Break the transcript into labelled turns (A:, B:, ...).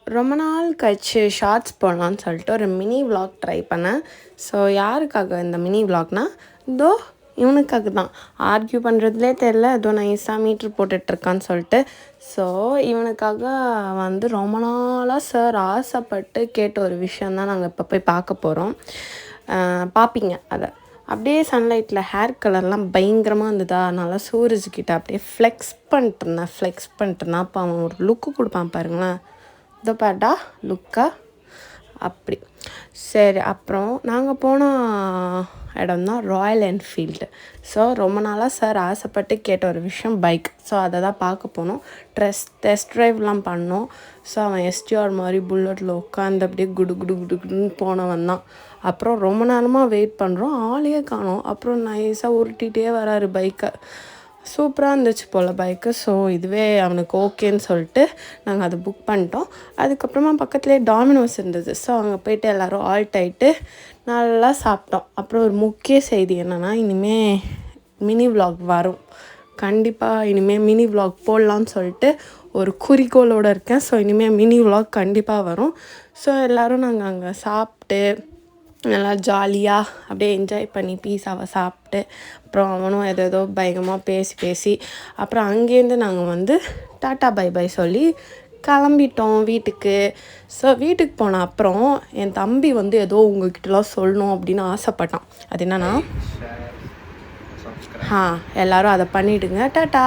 A: ரொம்ப நாள் கழிச்சு ஷார்ட்ஸ் போடலான்னு சொல்லிட்டு ஒரு மினி விலாக் ட்ரை பண்ணேன். ஸோ யாருக்காக இந்த மினி விலாக்னா, இதோ இவனுக்காக தான். ஆர்கியூ பண்ணுறதுலே தெரில, ஏதோ நைஸாக மீட்ரு போட்டுட்ருக்கான்னு சொல்லிட்டு. ஸோ இவனுக்காக வந்து ரொம்ப நாளாக சார் ஆசைப்பட்டு கேட்ட ஒரு விஷயந்தான் நாங்கள் இப்போ போய் பார்க்க போகிறோம். பார்ப்பீங்க அதை. அப்படியே சன்லைட்டில் ஹேர் கலர்லாம் பயங்கரமாக இருந்ததா, நல்லா சூரஜ்கிட்ட அப்படியே ஃப்ளெக்ஸ் பண்ணிட்டு இருந்தேன். அப்போ அவன் ஒரு லுக்கு கொடுப்பான் பாருங்களேன். இதோ பாட்டா லுக்கா அப்படி. சரி, அப்புறம் நாங்கள் போன இடம் தான் ராயல் என்ஃபீல்டு. ஸோ ரொம்ப நாளாக சார் ஆசைப்பட்டு கேட்ட ஒரு விஷயம் பைக். ஸோ அதை தான் பார்க்க போனோம். டெஸ்ட் ட்ரைவ்லாம் பண்ணோம். ஸோ அவன் எஸ்டிஆர் மாதிரி புல்லட்டில் உட்காந்து அப்படியே குடு குடு குடு குடுன்னு போனவன் தான். அப்புறம் ரொம்ப நேரமாக வெயிட் பண்ணுறோம், ஆளையே காணோம். அப்புறம் நைஸாக உருட்டிகிட்டே வராரு பைக்கை. சூப்பராக இருந்துச்சு போல் பைக்கு. ஸோ இதுவே அவனுக்கு ஓகேன்னு சொல்லிட்டு நாங்கள் அதை புக் பண்ணிட்டோம். அதுக்கப்புறமா பக்கத்துலேயே டாமினோஸ் இருந்தது. ஸோ அங்கே போய்ட்டு எல்லோரும் ஆல்ட் ஆகிட்டு நல்லா சாப்பிட்டோம். அப்புறம் ஒரு முக்கிய செய்தி என்னென்னா, இனிமேல் மினி விலாக் வரும். கண்டிப்பாக இனிமேல் மினி விலாக் போடலான்னு சொல்லிட்டு ஒரு குறிக்கோளோடு இருக்கேன். ஸோ இனிமேல் மினி விலாக் கண்டிப்பாக வரும். ஸோ எல்லோரும் நாங்கள் அங்கே சாப்பிட்டு நல்லா ஜாலியாக அப்படியே என்ஜாய் பண்ணி பீஸாவை சாப்பிட்டு, அப்புறம் அவனும் ஏதோ பயங்கரமாக பேசி அப்புறம் அங்கேருந்து நாங்கள் வந்து டாட்டா பை பை சொல்லி கிளம்பிட்டோம் வீட்டுக்கு. ஸோ வீட்டுக்கு போன அப்புறம் என் தம்பி வந்து ஏதோ உங்ககிட்டலாம் சொல்லணும் அப்படின்னு ஆசைப்பட்டான். அது என்னன்னா, எல்லோரும் அதை பண்ணிவிடுங்க. டாட்டா.